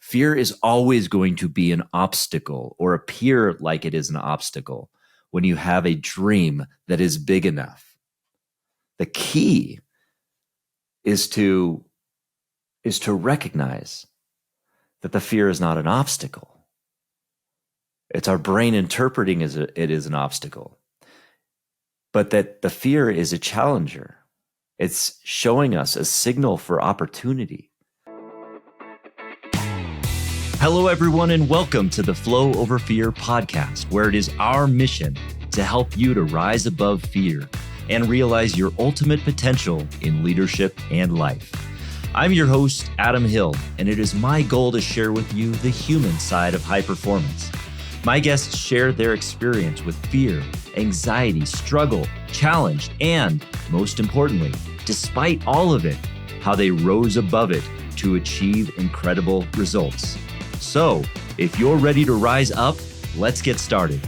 Fear is always going to be an obstacle or appear like it is an obstacle when you have a dream that is big enough. The key is to recognize that the fear is not an obstacle. It's our brain interpreting it is an obstacle, but that the fear is a challenger. It's showing us a signal for opportunity. Hello, everyone, and welcome to the Flow Over Fear podcast, where it is our mission to help you to rise above fear and realize your ultimate potential in leadership and life. I'm your host, Adam Hill, and it is my goal to share with you the human side of high performance. My guests share their experience with fear, anxiety, struggle, challenge, and most importantly, despite all of it, how they rose above it to achieve incredible results. So, if you're ready to rise up, let's get started.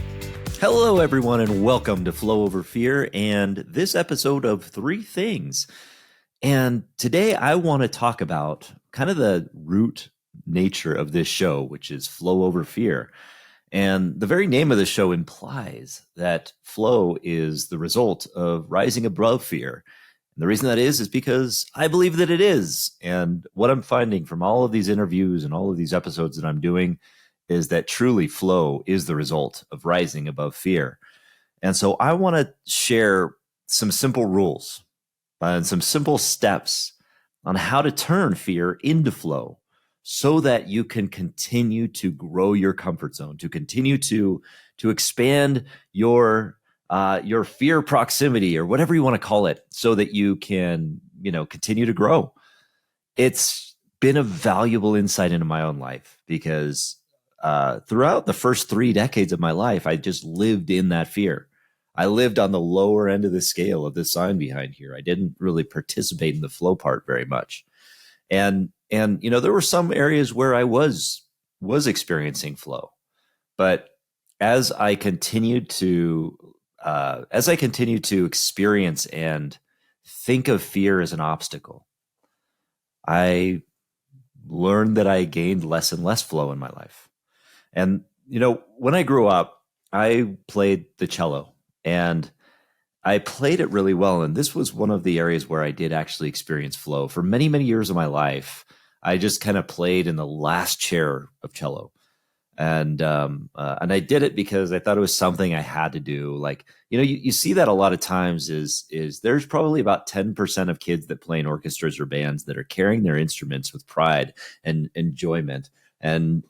Hello, everyone, and welcome to Flow Over Fear and this episode of Three Things. And today I want to talk about kind of the root nature of this show, which is Flow Over Fear. And the very name of the show implies that flow is the result of rising above fear. And the reason that is because I believe that it is. And what I'm finding from all of these interviews and all of these episodes that I'm doing is that truly flow is the result of rising above fear. And so I want to share some simple rules and some simple steps on how to turn fear into flow so that you can continue to grow your comfort zone, to continue to expand your fear proximity, or whatever you want to call it, so that you can, continue to grow. It's been a valuable insight into my own life because throughout the first 3 decades of my life, I just lived in that fear. I lived on the lower end of the scale of the sign behind here. I didn't really participate in the flow part very much. And there were some areas where I was experiencing flow, but as I continued to experience and think of fear as an obstacle, I learned that I gained less and less flow in my life. And, when I grew up, I played the cello and I played it really well. And this was one of the areas where I did actually experience flow. For many, many years of my life, I just kind of played in the last chair of cello. And I did it because I thought it was something I had to do. Like, you see that a lot of times is there's probably about 10% of kids that play in orchestras or bands that are carrying their instruments with pride and enjoyment and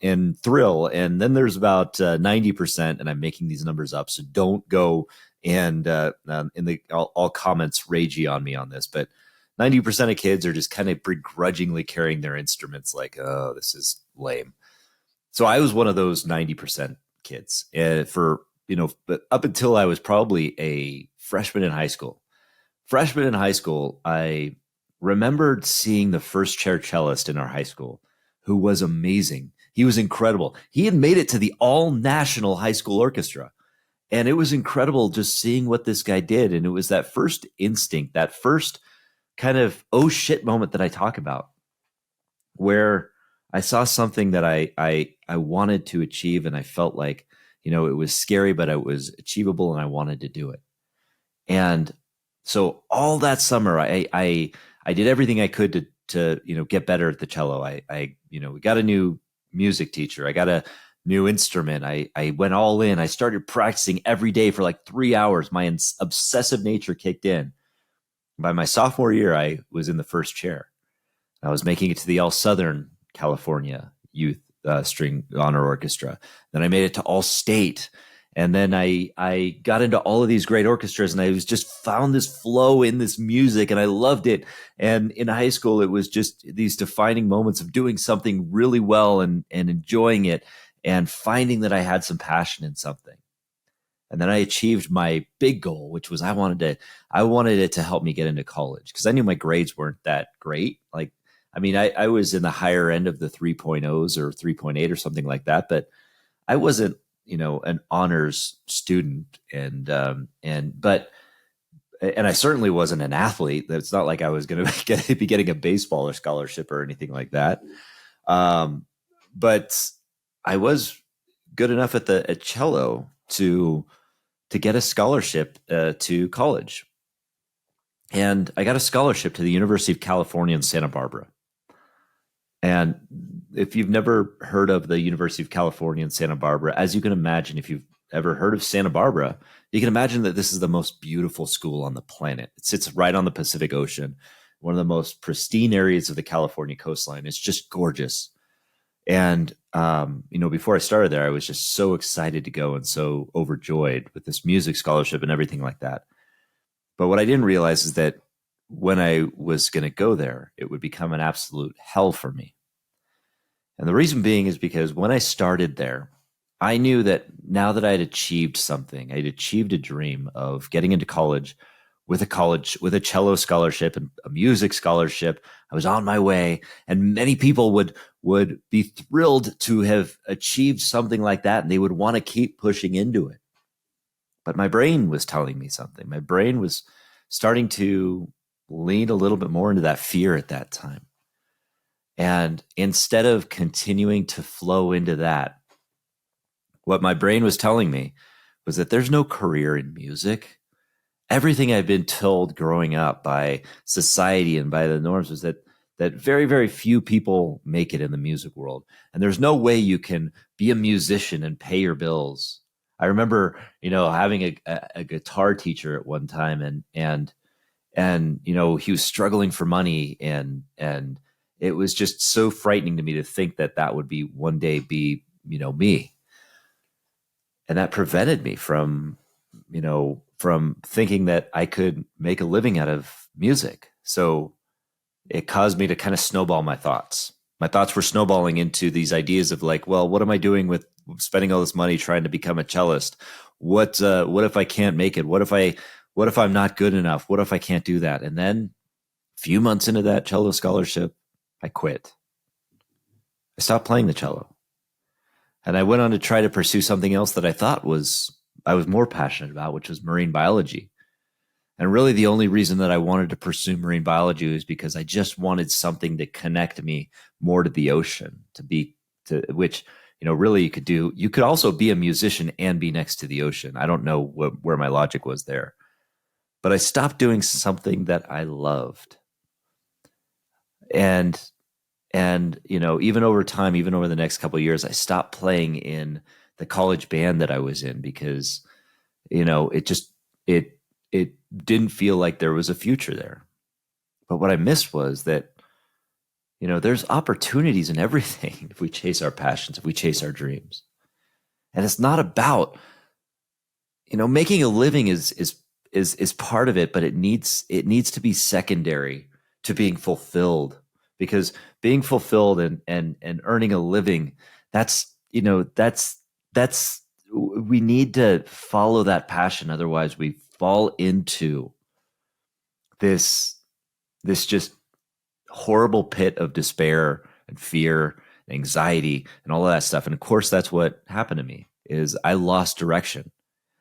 thrill. And then there's about 90%, and I'm making these numbers up, so don't go and all comments ragey on me on this, but 90% of kids are just kind of begrudgingly carrying their instruments like, oh, this is lame. So I was one of those 90% kids but up until I was probably a freshman in high school. I remembered seeing the first chair cellist in our high school who was amazing. He was incredible. He had made it to the all-national high school orchestra. And it was incredible just seeing what this guy did. And it was that first instinct, that first kind of, oh shit moment that I talk about, where I saw something that I wanted to achieve, and I felt like, it was scary, but it was achievable, and I wanted to do it. And so all that summer, I did everything I could to get better at the cello. We got a new music teacher. I got a new instrument. I went all in. I started practicing every day for like 3 hours. My obsessive nature kicked in. By my sophomore year, I was in the first chair. I was making it to the All Southern California Youth String Honor Orchestra. Then I made it to All State. And then I got into all of these great orchestras, and I was just found this flow in this music, and I loved it. And in high school, it was just these defining moments of doing something really well and enjoying it and finding that I had some passion in something. And then I achieved my big goal, which was I wanted it to help me get into college, because I knew my grades weren't that great. I was in the higher end of the 3.0s or 3.8 or something like that, but I wasn't, an honors student. And I certainly wasn't an athlete. It's not like I was going to be getting a baseball or scholarship or anything like that. but I was good enough at cello to get a scholarship to college. And I got a scholarship to the University of California in Santa Barbara. And if you've never heard of the University of California in Santa Barbara, as you can imagine, if you've ever heard of Santa Barbara, you can imagine that this is the most beautiful school on the planet. It sits right on the Pacific Ocean, one of the most pristine areas of the California coastline. It's just gorgeous. And, before I started there, I was just so excited to go and so overjoyed with this music scholarship and everything like that. But what I didn't realize is that when I was going to go there, it would become an absolute hell for me. And the reason being is because when I started there, I knew that now that I had achieved something, I had achieved a dream of getting into college with a cello scholarship and a music scholarship. I was on my way, and many people would be thrilled to have achieved something like that, and they would want to keep pushing into it. But my brain was telling me something. My brain was starting to lean a little bit more into that fear at that time. And instead of continuing to flow into that, what my brain was telling me was that there's no career in music. Everything I've been told growing up by society and by the norms was that very, very few people make it in the music world. And there's no way you can be a musician and pay your bills. I remember, having a guitar teacher at one time, and he was struggling for money, and it was just so frightening to me to think that would be one day be, me. And that prevented me from thinking that I could make a living out of music. So it caused me to kind of snowball my thoughts. My thoughts were snowballing into these ideas of like, well, what am I doing with spending all this money trying to become a cellist? What if I can't make it? What if I'm not good enough? What if I can't do that? And then a few months into that cello scholarship, I quit. I stopped playing the cello. And I went on to try to pursue something else that I thought I was more passionate about, which was marine biology. And really the only reason that I wanted to pursue marine biology was because I just wanted something to connect me more to the ocean, which, really you could also be a musician and be next to the ocean. I don't know where my logic was there, but I stopped doing something that I loved. And even over time, even over the next couple of years, I stopped playing in the college band that I was in because, it didn't feel like there was a future there. But what I missed was that, there's opportunities in everything if we chase our passions, if we chase our dreams. And it's not about, making a living is part of it, but it needs to be secondary to being fulfilled. Because being fulfilled and earning a living, that's we need to follow that passion. Otherwise we fall into this just horrible pit of despair and fear and anxiety and all of that stuff. And of course, that's what happened to me is I lost direction.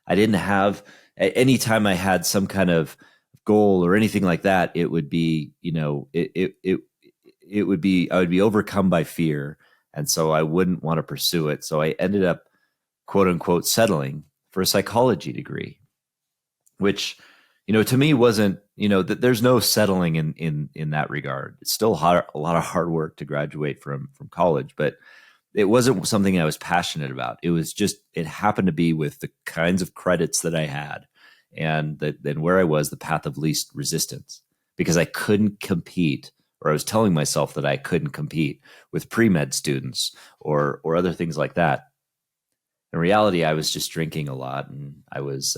I didn't have, anytime I had some kind of goal or anything like that, it would be, I would be overcome by fear. And so I wouldn't want to pursue it. So I ended up, quote unquote, settling for a psychology degree, which, to me wasn't, there's no settling in that regard. It's still a lot of hard work to graduate from college, but it wasn't something I was passionate about. It was just, it happened to be with the kinds of credits that I had and then where I was, the path of least resistance, because I couldn't compete, or I was telling myself that I couldn't compete with pre-med students or other things like that. In reality, I was just drinking a lot, and I was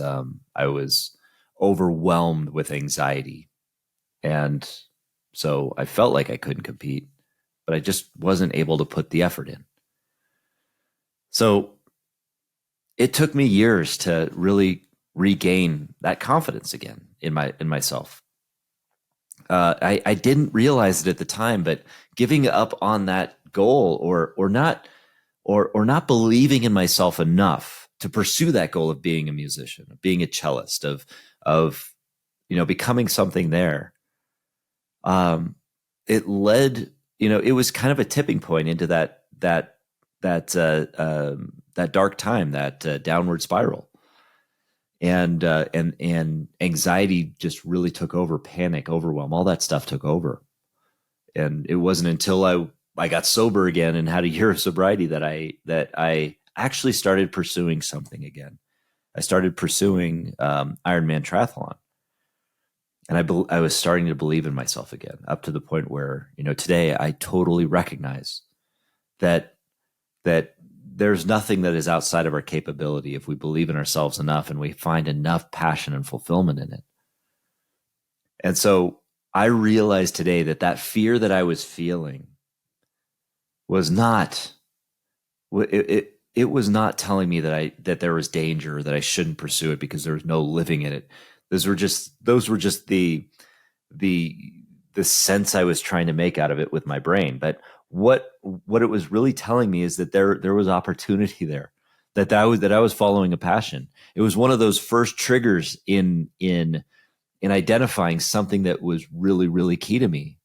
overwhelmed with anxiety. And so I felt like I couldn't compete, but I just wasn't able to put the effort in. So it took me years to really regain that confidence again in myself. I didn't realize it at the time, but giving up on that goal or not believing in myself enough to pursue that goal of being a musician, of being a cellist, of becoming something there. It led, it was kind of a tipping point into that that dark time, that downward spiral, and anxiety just really took over, panic, overwhelm, all that stuff took over. And it wasn't until I got sober again and had a year of sobriety that I actually started pursuing something again. I started pursuing Ironman triathlon, and I was starting to believe in myself again, up to the point where, today I totally recognize that there's nothing that is outside of our capability if we believe in ourselves enough and we find enough passion and fulfillment in it. And so I realized today that fear that I was feeling was not, it was not telling me that there was danger, or that I shouldn't pursue it because there was no living in it. Those were just the sense I was trying to make out of it with my brain. But what it was really telling me is that there was opportunity there, that I was following a passion. It was one of those first triggers in identifying something that was really, really key to me.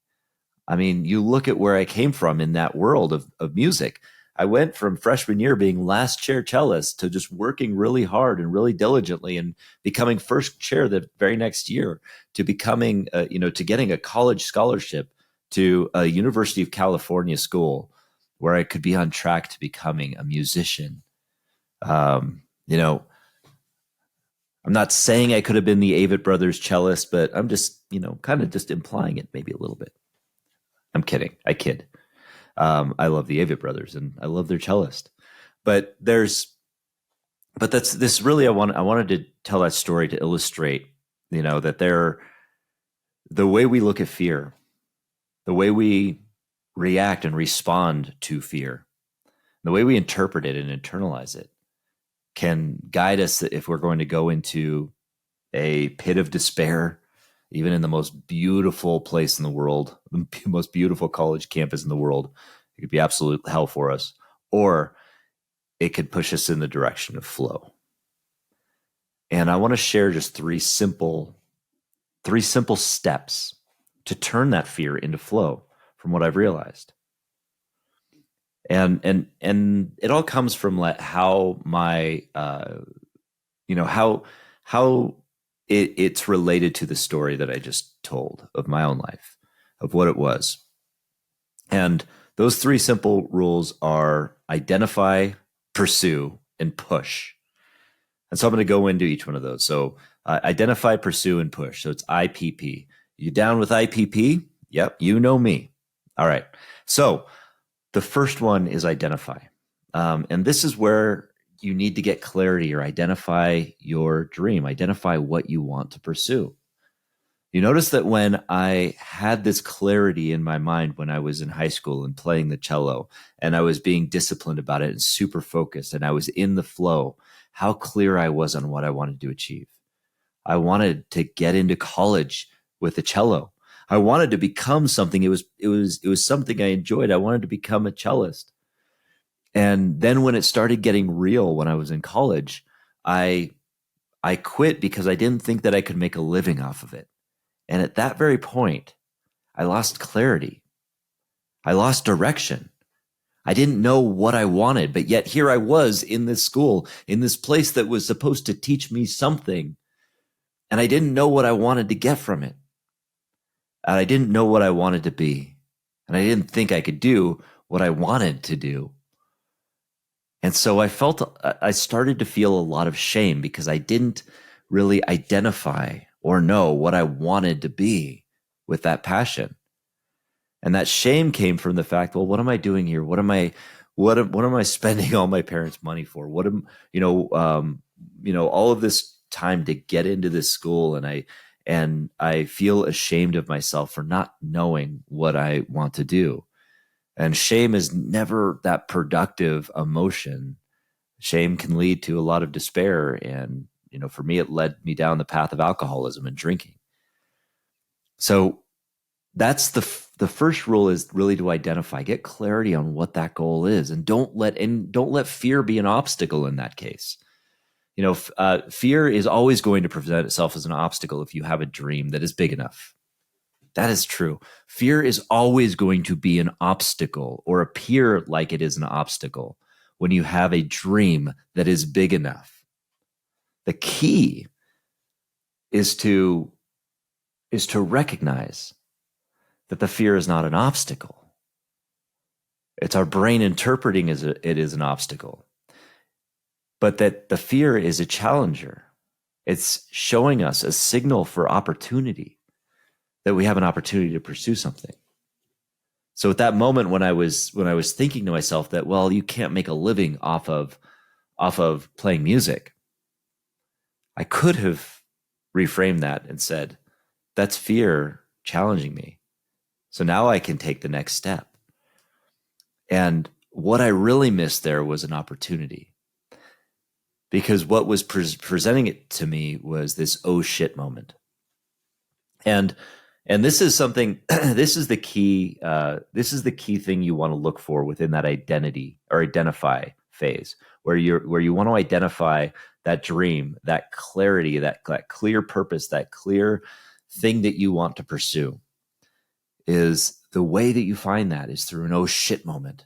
I mean, you look at where I came from in that world of music. I went from freshman year being last chair cellist to just working really hard and really diligently and becoming first chair the very next year, to becoming, to getting a college scholarship to a University of California school where I could be on track to becoming a musician. I'm not saying I could have been the Avett Brothers cellist, but I'm just, kind of just implying it maybe a little bit. I'm kidding. I kid. I love the Avett Brothers and I love their cellist, but that's this really, I wanted to tell that story to illustrate, that the way we look at fear, the way we react and respond to fear, the way we interpret it and internalize it can guide us if we're going to go into a pit of despair, even in the most beautiful place in the world, the most beautiful college campus in the world. It could be absolute hell for us, or it could push us in the direction of flow. And I want to share just three simple steps to turn that fear into flow from what I've realized. And it all comes from how my, how it's related to the story that I just told of my own life, of what it was. And those three simple rules are identify, pursue, and push. And so I'm going to go into each one of those. So identify, pursue, and push. So it's IPP. You down with IPP? Yep, you know me. All right. So the first one is identify. And this is where you need to get clarity or identify your dream, identify what you want to pursue. You notice that when I had this clarity in my mind when I was in high school and playing the cello, and I was being disciplined about it and super focused, and I was in the flow, how clear I was on what I wanted to achieve. I wanted to get into college with the cello. I wanted to become something. It was something I enjoyed. I wanted to become a cellist. And then when it started getting real, when I was in college, I quit because I didn't think that I could make a living off of it. And at that very point, I lost clarity. I lost direction. I didn't know what I wanted, but yet here I was in this school, in this place that was supposed to teach me something. And I didn't know what I wanted to get from it. And I didn't know what I wanted to be. And I didn't think I could do what I wanted to do. And so I started to feel a lot of shame because I didn't really identify or know what I wanted to be with that passion. And that shame came from the fact, well, what am I doing here? What am I spending all my parents' money for? What am, all of this time to get into this school, and I feel ashamed of myself for not knowing what I want to do. And shame is never that productive emotion. Shame can lead to a lot of despair. And, for me, it led me down the path of alcoholism and drinking. So that's the first rule, is really to identify, get clarity on what that goal is. And don't let fear be an obstacle in that case. Fear is always going to present itself as an obstacle if you have a dream that is big enough. That is true. Fear is always going to be an obstacle or appear like it is an obstacle when you have a dream that is big enough. The key is to recognize that the fear is not an obstacle. It's our brain interpreting it as an obstacle, but that the fear is a challenger. It's showing us a signal for opportunity, that we have an opportunity to pursue something. So at that moment when I was thinking to myself that, well, you can't make a living off of playing music, I could have reframed that and said, that's fear challenging me. So now I can take the next step. And what I really missed there was an opportunity, because what was presenting it to me was this oh shit moment. And this is something, this is the key thing you want to look for within that identity or identify phase, where you want to identify that dream, that clarity, that clear purpose, that clear thing that you want to pursue. Is the way that you find that is through an oh shit moment.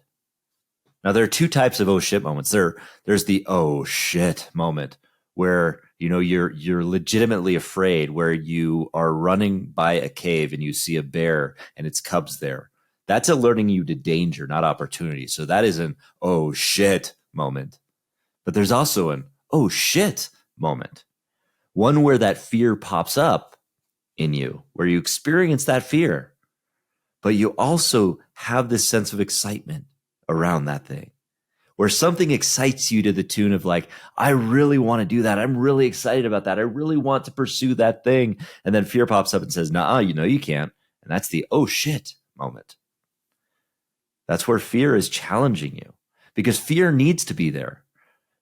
Now, there are two types of oh shit moments. There's the oh shit moment where, you're legitimately afraid, where you are running by a cave and you see a bear and its cubs there. That's alerting you to danger, not opportunity. So that is an oh shit moment. But there's also an oh shit moment. One where that fear pops up in you, where you experience that fear, but you also have this sense of excitement around that thing, where something excites you to the tune of like, I really want to do that. I'm really excited about that. I really want to pursue that thing. And then fear pops up and says, nah, you can't. And that's the oh shit moment. That's where fear is challenging you, because fear needs to be there.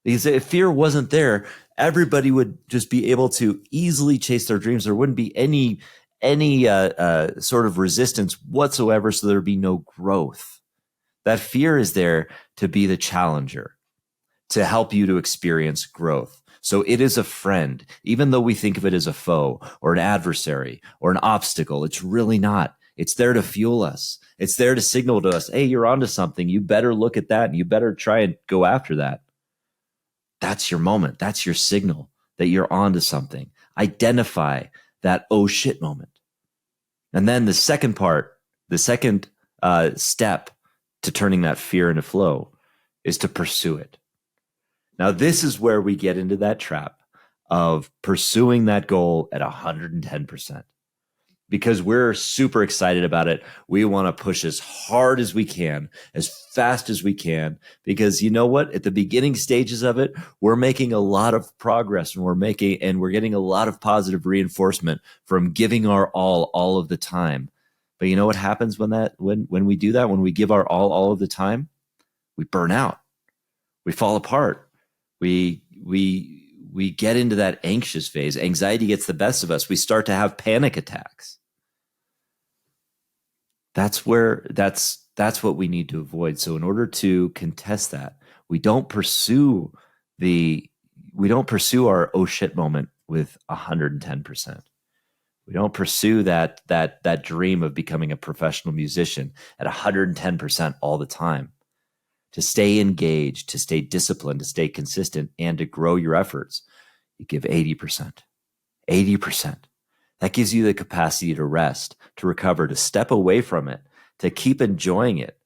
Because if fear wasn't there, everybody would just be able to easily chase their dreams. There wouldn't be any sort of resistance whatsoever, so there'd be no growth. That fear is there to be the challenger, to help you to experience growth. So it is a friend, even though we think of it as a foe or an adversary or an obstacle. It's really not. It's there to fuel us. It's there to signal to us, hey, you're onto something. You better look at that and you better try and go after that. That's your moment. That's your signal that you're onto something. Identify that oh shit moment. And then the second step to turning that fear into flow is to pursue it. Now, this is where we get into that trap of pursuing that goal at 110%, because we're super excited about it. We want to push as hard as we can, as fast as we can, because you know what? At the beginning stages of it, we're making a lot of progress, and we're getting a lot of positive reinforcement from giving our all of the time. But you know what happens when we do that, when we give our all of the time? We burn out. We fall apart. We get into that anxious phase. Anxiety gets the best of us. We start to have panic attacks. That's what we need to avoid. So in order to contest that, we don't pursue our oh shit moment with 110%. We don't pursue that dream of becoming a professional musician at 110% all the time. To stay engaged, to stay disciplined, to stay consistent, and to grow your efforts, you give 80%. 80%. That gives you the capacity to rest, to recover, to step away from it, to keep enjoying it.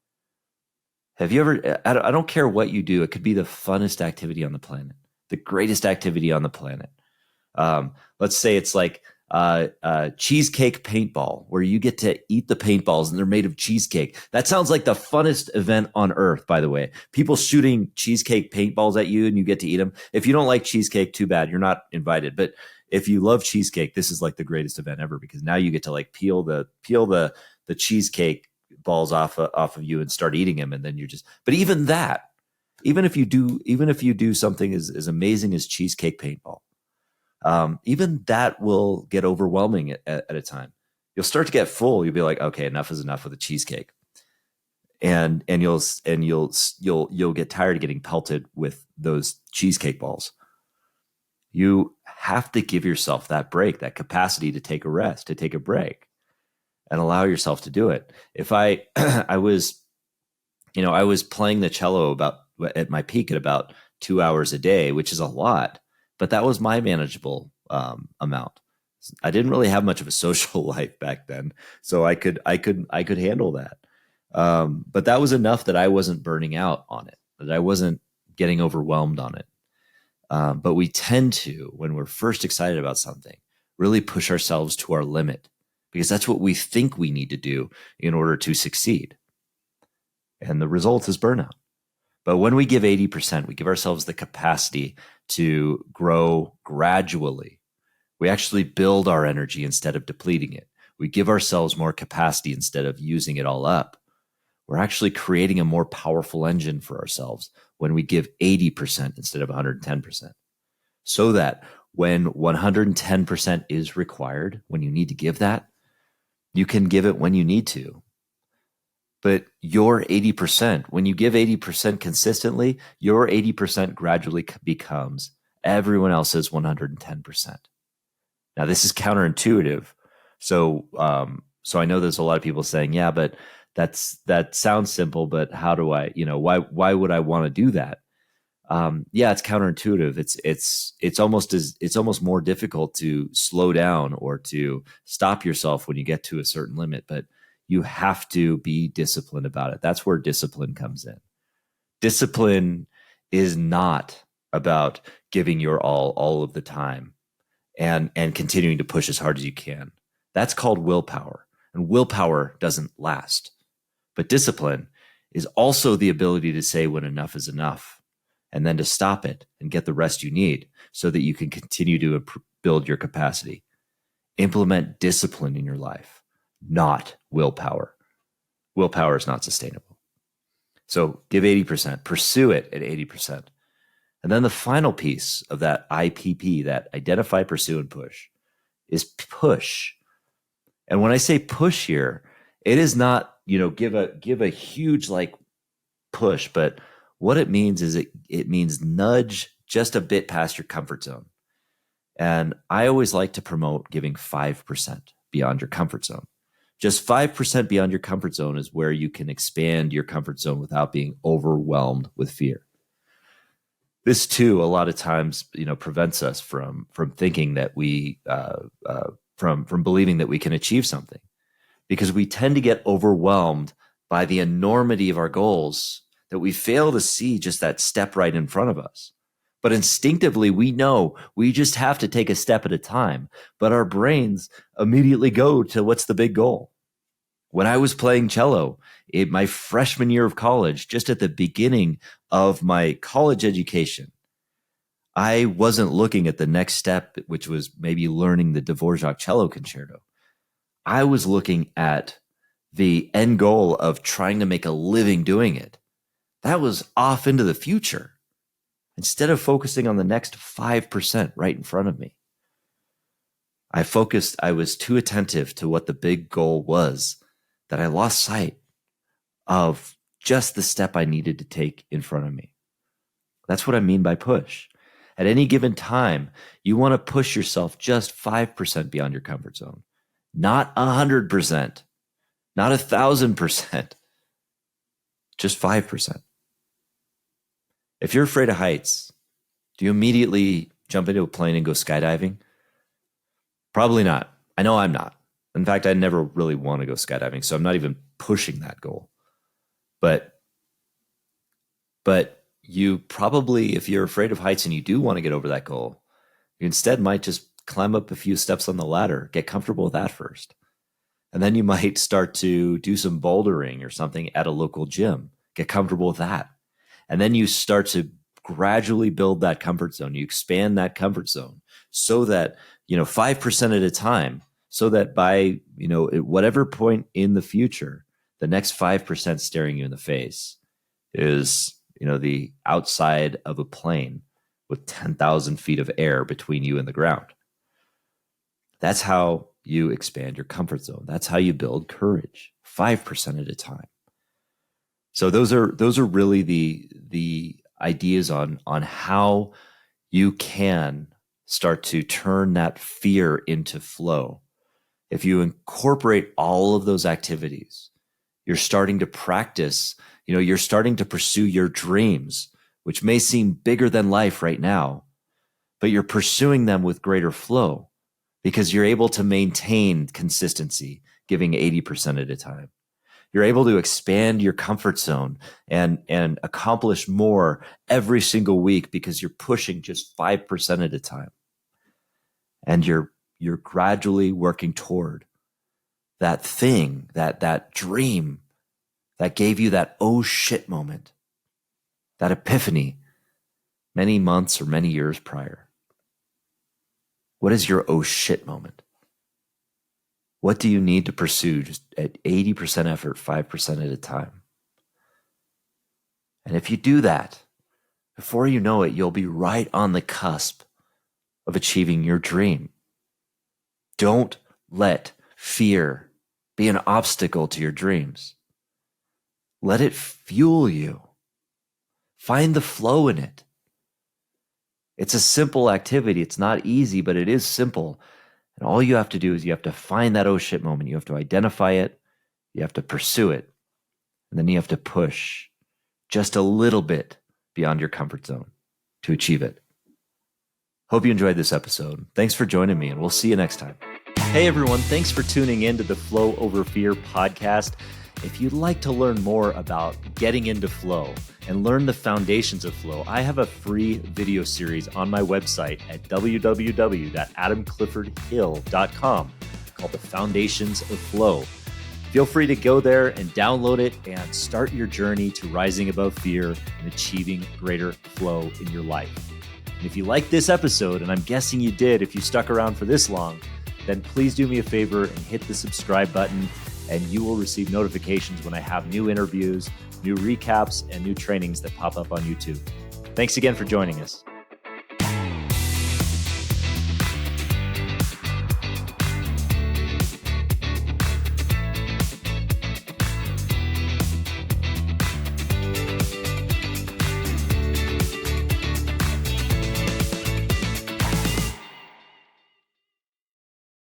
Have you ever, I don't care what you do, it could be the funnest activity on the planet, the greatest activity on the planet. Let's say it's like cheesecake paintball, where you get to eat the paintballs and they're made of cheesecake. That sounds like the funnest event on earth, by the way. People shooting cheesecake paintballs at you and you get to eat them. If you don't like cheesecake, too bad, you're not invited. But if you love cheesecake, this is like the greatest event ever, because now you get to like peel the cheesecake balls off of you and start eating them, and then you're just. But even if you do something as amazing as cheesecake paintball, even that will get overwhelming at a time. You'll start to get full. You'll be like, okay, enough is enough with the cheesecake, and you'll get tired of getting pelted with those cheesecake balls. You have to give yourself that break, that capacity to take a rest, to take a break, and allow yourself to do it. If I was playing the cello about at my peak at about 2 hours a day, which is a lot, but that was my manageable amount. I didn't really have much of a social life back then, so I could handle that. But that was enough that I wasn't burning out on it, that I wasn't getting overwhelmed on it. But we tend to, when we're first excited about something, really push ourselves to our limit, because that's what we think we need to do in order to succeed. And the result is burnout. But when we give 80%, we give ourselves the capacity to grow gradually. We actually build our energy instead of depleting it. We give ourselves more capacity instead of using it all up. We're actually creating a more powerful engine for ourselves when we give 80% instead of 110%. So that when 110% is required, when you need to give that, you can give it when you need to. But your 80%, when you give 80% consistently, your 80% gradually becomes everyone else's 110%. Now, this is counterintuitive. So I know there's a lot of people saying, yeah, but that sounds simple, but how do I, why would I want to do that? Yeah, it's counterintuitive. It's almost more difficult to slow down or to stop yourself when you get to a certain limit, but you have to be disciplined about it. That's where discipline comes in. Discipline is not about giving your all of the time and continuing to push as hard as you can. That's called willpower, and willpower doesn't last. But discipline is also the ability to say when enough is enough, and then to stop it and get the rest you need so that you can continue to build your capacity. Implement discipline in your life, not willpower. Willpower is not sustainable. So give 80%, pursue it at 80%. And then the final piece of that IPP, that identify, pursue, and push, is push. And when I say push here, it is not, give a huge push, but what it means is it means nudge just a bit past your comfort zone. And I always like to promote giving 5% beyond your comfort zone. Just 5% beyond your comfort zone is where you can expand your comfort zone without being overwhelmed with fear. This too, a lot of times, prevents us from thinking that from believing that we can achieve something, because we tend to get overwhelmed by the enormity of our goals that we fail to see just that step right in front of us. But instinctively, we know we just have to take a step at a time, but our brains immediately go to what's the big goal. When I was playing cello in my freshman year of college, just at the beginning of my college education, I wasn't looking at the next step, which was maybe learning the Dvorak cello concerto. I was looking at the end goal of trying to make a living doing it. That was off into the future, instead of focusing on the next 5% right in front of me. I was too attentive to what the big goal was that I lost sight of just the step I needed to take in front of me. That's what I mean by push. At any given time, you want to push yourself just 5% beyond your comfort zone, not 100%, not 1,000%, just 5%. If you're afraid of heights, do you immediately jump into a plane and go skydiving? Probably not. I know I'm not. In fact, I never really want to go skydiving, so I'm not even pushing that goal. But you probably, if you're afraid of heights and you do want to get over that goal, you instead might just climb up a few steps on the ladder, get comfortable with that first. And then you might start to do some bouldering or something at a local gym, get comfortable with that. And then you start to gradually build that comfort zone. You expand that comfort zone so that, 5% at a time, so that by, at whatever point in the future, the next 5% staring you in the face is, the outside of a plane with 10,000 feet of air between you and the ground. That's how you expand your comfort zone. That's how you build courage, 5% at a time. So those are really the ideas on how you can start to turn that fear into flow. If you incorporate all of those activities, you're starting to practice You're starting to pursue your dreams, which may seem bigger than life right now, but you're pursuing them with greater flow because you're able to maintain consistency, giving 80% at a time. You're able to expand your comfort zone and accomplish more every single week because you're pushing just 5% at a time. And you're gradually working toward that thing, that dream that gave you that oh shit moment, that epiphany many months or many years prior. What is your oh shit moment? What do you need to pursue just at 80% effort, 5% at a time? And if you do that, before you know it, you'll be right on the cusp of achieving your dream. Don't let fear be an obstacle to your dreams. Let it fuel you. Find the flow in it. It's a simple activity. It's not easy, but it is simple. And all you have to do is you have to find that oh shit moment. You have to identify it. You have to pursue it. And then you have to push just a little bit beyond your comfort zone to achieve it. Hope you enjoyed this episode. Thanks for joining me, and we'll see you next time. Hey everyone, thanks for tuning in to the Flow Over Fear podcast. If you'd like to learn more about getting into flow and learn the foundations of flow, I have a free video series on my website at www.adamcliffordhill.com called The Foundations of Flow. Feel free to go there and download it and start your journey to rising above fear and achieving greater flow in your life. And if you like this episode, and I'm guessing you did if you stuck around for this long, then please do me a favor and hit the subscribe button, and you will receive notifications when I have new interviews, new recaps, and new trainings that pop up on YouTube. Thanks again for joining us.